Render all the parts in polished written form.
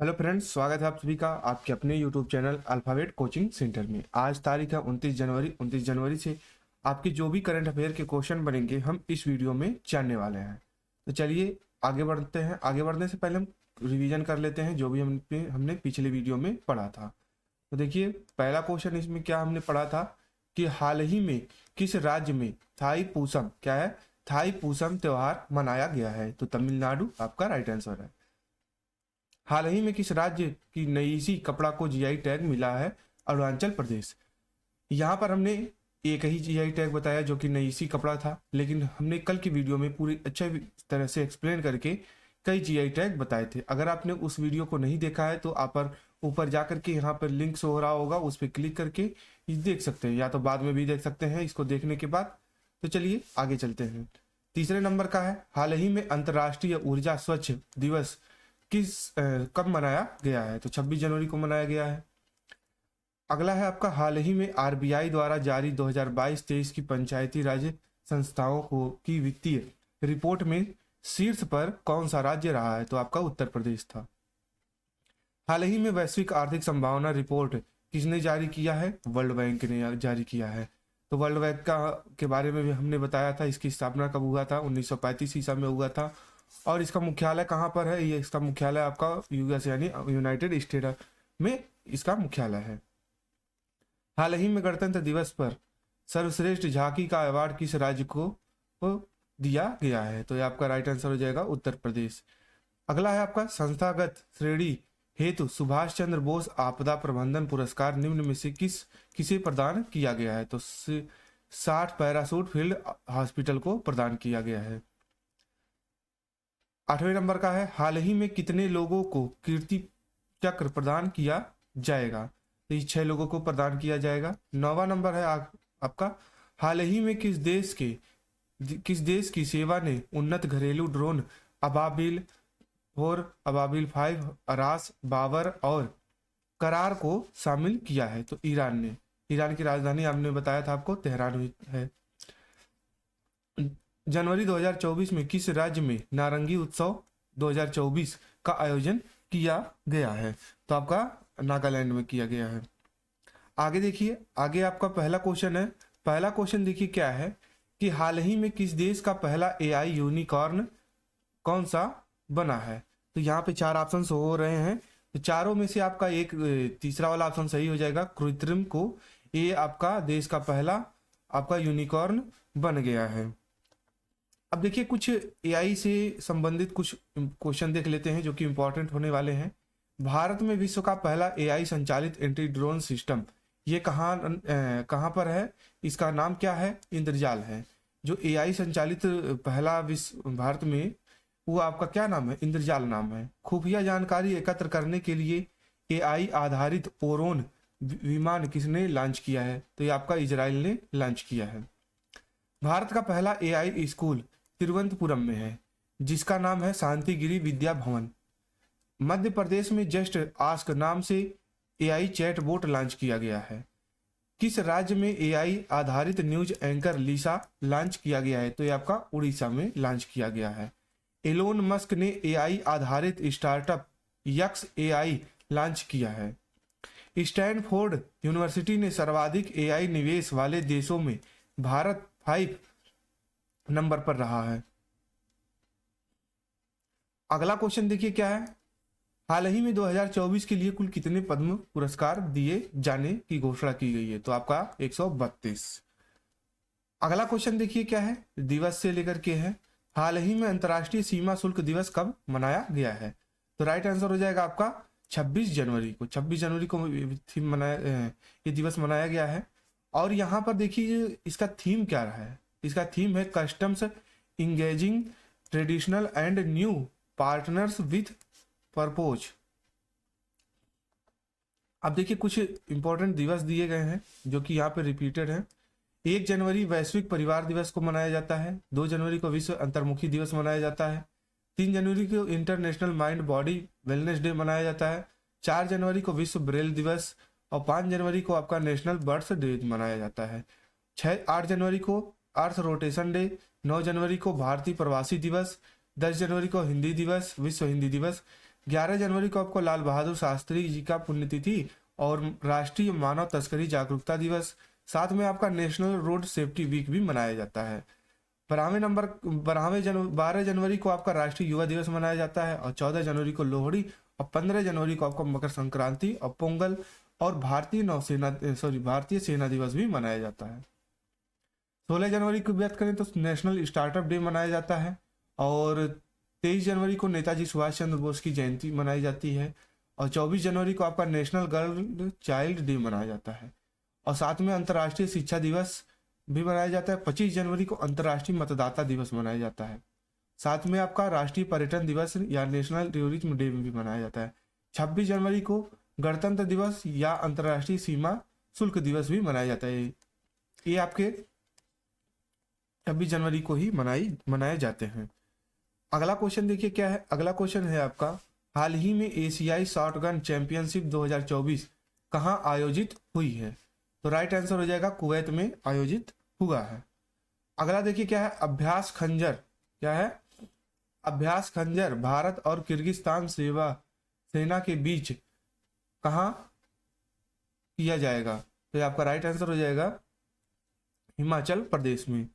Hello friends, स्वागत है आप सभी का आपके अपने YouTube channel alphabet coaching centre में। आज तारीख है 29 जनवरी से आपके जो भी करंट अफेयर के क्वेश्चन बनेंगे हम इस वीडियो में जानने वाले हैं। तो चलिए आगे बढ़ते हैं। आगे बढ़ने से पहले हम रिवीजन कर लेते हैं जो भी हमने पिछले वीडियो में पढ़ा था। तो देखिए, पहला क्वेश्चन इसमें क्या हमने पढ़ा था कि हाल ही में किस राज्य में थाई पूसम क्या है थाई पूसम त्योहार मनाया गया है। तो तमिलनाडु आपका राइट आंसर है। हाल ही में किस राज्य की नईसी कपड़ा को जीआई टैग मिला है। अरुणाचल प्रदेश। यहाँ पर हमने एक ही जीआई टैग बताया जो कि नईसी कपड़ा था, लेकिन हमने कल की वीडियो में पूरी अच्छे तरह से एक्सप्लेन करके कई जीआई टैग बताए थे। अगर आपने उस वीडियो को नहीं देखा है तो आप ऊपर जा करके यहाँ पर लिंक शो हो रहा होगा, उस पर क्लिक करके देख सकते हैं, या तो बाद में भी देख सकते हैं इसको देखने के बाद। तो चलिए आगे चलते हैं। तीसरे नंबर का है, हाल ही में अंतर्राष्ट्रीय ऊर्जा स्वच्छ दिवस कब मनाया गया है। तो 26 जनवरी को मनाया गया है। अगला है आपका, हाल ही में आरबीआई द्वारा जारी 2022-23 की पंचायती राज संस्थाओं को की वित्तीय रिपोर्ट में शीर्ष पर कौन सा राज्य रहा है। तो आपका उत्तर प्रदेश था। हाल ही में वैश्विक आर्थिक संभावना रिपोर्ट किसने जारी किया है। वर्ल्ड बैंक ने जारी किया है। तो वर्ल्ड बैंक के बारे में भी हमने बताया था। इसकी स्थापना कब हुआ था, 1935 ईसा में हुआ था। और इसका मुख्यालय कहाँ पर है, ये इसका मुख्यालय आपका यूएस यानी यूनाइटेड स्टेट में इसका मुख्यालय है। हाल ही में गणतंत्र दिवस पर सर्वश्रेष्ठ झांकी का अवार्ड किस राज्य को दिया गया है। तो ये आपका राइट आंसर हो जाएगा उत्तर प्रदेश। अगला है आपका, संस्थागत श्रेणी हेतु सुभाष चंद्र बोस आपदा प्रबंधन पुरस्कार निम्न में से किसे प्रदान किया गया है। तो 60 पैरासूट फील्ड हॉस्पिटल को प्रदान किया गया है। 8वें नंबर का है, हाल ही में कितने लोगों को कीर्ति चक्र प्रदान किया जाएगा। तो 6 लोगों को प्रदान किया जाएगा। 9वां नंबर है आपका, हाल ही में किस देश की सेवा ने उन्नत घरेलू ड्रोन अबाबिल 4, अबाबिल 5, अरास, बाबर और करार को शामिल किया है। तो ईरान ने। ईरान की राजधानी आपने बताया था आपको तेहरान हुई है। जनवरी 2024 में किस राज्य में नारंगी उत्सव 2024 का आयोजन किया गया है। तो आपका नागालैंड में किया गया है। आगे देखिए, आगे आपका पहला क्वेश्चन है। पहला क्वेश्चन देखिए क्या है कि हाल ही में किस देश का पहला एआई यूनिकॉर्न कौन सा बना है। तो यहाँ पे 4 ऑप्शन हो रहे हैं। तो चारों में से आपका एक तीसरा वाला ऑप्शन सही हो जाएगा, कृत्रिम को। ये आपका देश का पहला आपका यूनिकॉर्न बन गया है। अब देखिए, कुछ एआई से संबंधित कुछ क्वेश्चन देख लेते हैं जो कि इंपॉर्टेंट होने वाले हैं। भारत में विश्व का पहला एआई संचालित एंटी ड्रोन सिस्टम ये कहाँ पर है, इसका नाम क्या है। इंद्रजाल है। जो एआई संचालित पहला विश्व भारत में, वो आपका क्या नाम है, इंद्रजाल नाम है। खुफिया जानकारी एकत्र करने के लिए एआई आधारित ओरोन विमान किसने लॉन्च किया है। तो ये आपका इजराइल ने लॉन्च किया है। भारत का पहला एआई स्कूल तिरुवनंतपुरम में है जिसका नाम है शांतिगिरी विद्या भवन। मध्य प्रदेश में जस्ट आस्क नाम से एआई चैट बोट लॉन्च किया गया है। किस राज्य में एआई आधारित न्यूज एंकर लिसा लॉन्च किया गया है। तो ये आपका उड़ीसा में लॉन्च किया गया है। एलोन मस्क ने एआई आधारित स्टार्टअप यक्स एआई लॉन्च किया है। स्टैनफोर्ड यूनिवर्सिटी ने सर्वाधिक एआई निवेश वाले देशों में भारत 5 नंबर पर रहा है। अगला क्वेश्चन देखिए क्या है, हाल ही में 2024 के लिए कुल कितने पद्म पुरस्कार दिए जाने की घोषणा की गई है। तो आपका 132। अगला क्वेश्चन देखिए क्या है, दिवस से लेकर के है, हाल ही में अंतर्राष्ट्रीय सीमा शुल्क दिवस कब मनाया गया है। तो राइट आंसर हो जाएगा आपका 26 जनवरी को। 26 जनवरी को ये दिवस मनाया गया है। और यहाँ पर देखिए इसका थीम क्या रहा है। इसका थीम है customs engaging traditional and new partners with purpose. अब देखिए कुछ इंपॉर्टेंट दिवस दिए गए हैं जो कि यहाँ पे रिपीटेड है। 1 जनवरी वैश्विक परिवार दिवस को मनाया जाता है। 2 जनवरी को विश्व अंतर्मुखी दिवस मनाया जाता है। 3 जनवरी को international mind body wellness day मनाया जाता है। 4 जनवरी को विश्व ब्रेल दिवस और 5 जनवरी को आपका नेशनल बर्ड्स डे मनाया जाता है। 8 जनवरी को अर्थ रोटेशन डे। 9 जनवरी को भारतीय प्रवासी दिवस। 10 जनवरी को हिंदी दिवस, विश्व हिंदी दिवस। 11 जनवरी को आपको लाल बहादुर शास्त्री जी का पुण्यतिथि और राष्ट्रीय मानव तस्करी जागरूकता दिवस, साथ में आपका नेशनल रोड सेफ्टी वीक भी मनाया जाता है। 12 जनवरी को आपका राष्ट्रीय युवा दिवस मनाया जाता है और 14 जनवरी को लोहड़ी और 15 जनवरी को आपका मकर संक्रांति और पोंगल और भारतीय सेना दिवस भी मनाया जाता है। 16 जनवरी की बात करें तो नेशनल स्टार्टअप डे मनाया जाता है और 23 जनवरी को नेताजी सुभाष चंद्र बोस की जयंती मनाई जाती है और 24 जनवरी को आपका नेशनल गर्ल चाइल्ड डे मनाया जाता है और साथ में अंतर्राष्ट्रीय शिक्षा दिवस भी मनाया जाता है। 25 जनवरी को अंतर्राष्ट्रीय मतदाता दिवस मनाया जाता है। साथ में आपका राष्ट्रीय पर्यटन दिवस या नेशनल टूरिज्म डे भी मनाया जाता है। 26 जनवरी को गणतंत्र दिवस या अंतर्राष्ट्रीय सीमा शुल्क दिवस भी मनाया जाता है। ये आपके 26 जनवरी को ही मनाए जाते हैं। अगला क्वेश्चन देखिए क्या है। अगला क्वेश्चन है आपका, हाल ही में एशियाई शॉटगन चैंपियनशिप 2024 कहाँ आयोजित हुई है? तो राइट आंसर हो जाएगा कुवैत में आयोजित हुआ है। अगला देखिए क्या है, अभ्यास खंजर। क्या है? अभ्यास खंजर भारत और किर्गिस्तान सेना के बीच कहाँ किया जाएगा? तो ये आपका राइट आंसर हो जाएगा हिमाचल प्रदेश में।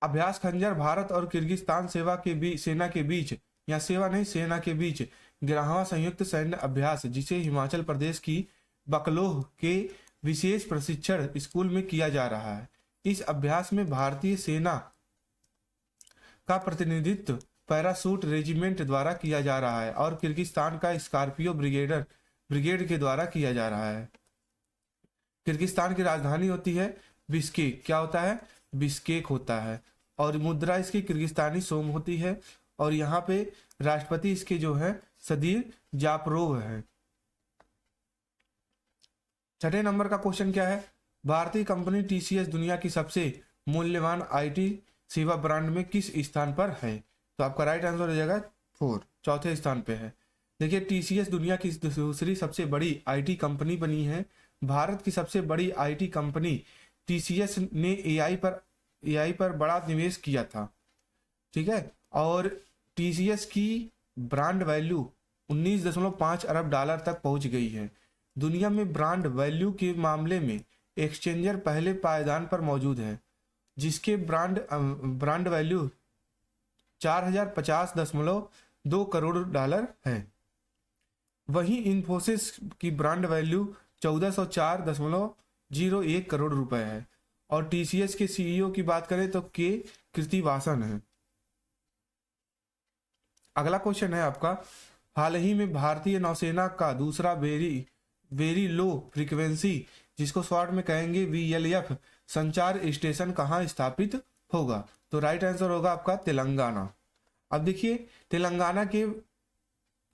अभ्यास खंजर भारत और किर्गिस्तान सेना के बीच या सेना के बीच 11वां संयुक्त सैन्य अभ्यास, जिसे हिमाचल प्रदेश की बकलोह के विशेष प्रशिक्षण स्कूल में किया जा रहा है। इस अभ्यास में भारतीय सेना का प्रतिनिधित्व पैरासूट रेजिमेंट द्वारा किया जा रहा है और किर्गिस्तान का स्कॉर्पियो ब्रिगेड के द्वारा किया जा रहा है। किर्गिस्तान की राजधानी होती है बिश्केक। क्या होता है? बिश्केक होता है और मुद्रा इसकी किर्गिस्तानी सोम होती है और यहाँ पे राष्ट्रपति इसके जो है सदीर जापरोव है। छठे नंबर का क्वेश्चन क्या है, भारतीय कंपनी टीसीएस दुनिया की सबसे मूल्यवान आईटी सेवा ब्रांड में किस स्थान पर है? तो आपका राइट आंसर हो जाएगा 4, चौथे स्थान पे है। देखिए टीसीएस दुनिया की दूसरी सबसे बड़ी आईटी कंपनी बनी है। भारत की सबसे बड़ी आईटी कंपनी टीसीएस ने एआई पर बड़ा निवेश किया था, ठीक है, और टीसीएस की ब्रांड वैल्यू 19.5 अरब डॉलर तक पहुंच गई है। दुनिया में ब्रांड वैल्यू के मामले में एक्सचेंजर पहले पायदान पर मौजूद है, जिसके ब्रांड वैल्यू 4050.2 करोड़ डॉलर है। वहीं इन्फोसिस की ब्रांड वैल्यू 1404.01 करोड़ रुपए है और टीसीएस के सीईओ की बात करें तो के कृतिवासन है। अगला क्वेश्चन है आपका, हाल ही में भारतीय नौसेना का दूसरा वेरी लो फ्रीक्वेंसी, जिसको शॉर्ट में कहेंगे VLF संचार स्टेशन कहाँ स्थापित होगा? तो राइट आंसर होगा आपका तेलंगाना। अब देखिए तेलंगाना के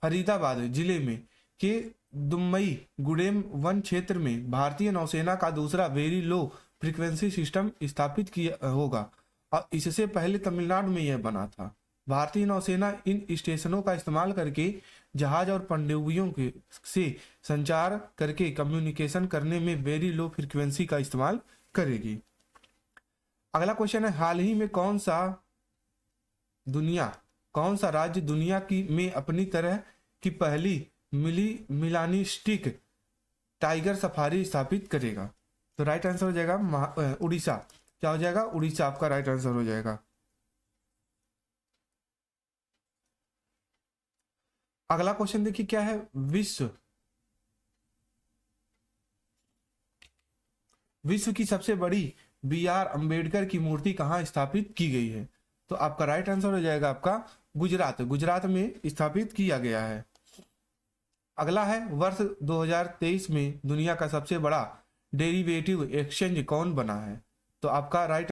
फरीदाबाद जिले में के दुम्मई गुडेम वन क्षेत्र में भारतीय नौसेना का दूसरा वेरी लो फ्रीक्वेंसी सिस्टम स्थापित किया होगा और इससे पहले तमिलनाडु में यह बना था। भारतीय नौसेना इन स्टेशनों का इस्तेमाल करके जहाज और पनडुब्बियों से संचार करके कम्युनिकेशन करने में वेरी लो फ्रीक्वेंसी का इस्तेमाल करेगी। अगला क्वेश्चन है, हाल ही में कौन सा राज्य दुनिया में अपनी तरह की पहली मिलानिस्टिक टाइगर सफारी स्थापित करेगा? तो राइट आंसर हो जाएगा उड़ीसा। क्या हो जाएगा? उड़ीसा आपका राइट आंसर हो जाएगा। अगला क्वेश्चन देखिए क्या है, विश्व की सबसे बड़ी BR अंबेडकर की मूर्ति कहाँ स्थापित की गई है? तो आपका राइट आंसर हो जाएगा आपका गुजरात में स्थापित किया गया है। अगला है, वर्ष 2023 में दुनिया का सबसे बड़ा डेरिवेटिव एक्सचेंज कौन बना है? तो आपका राइट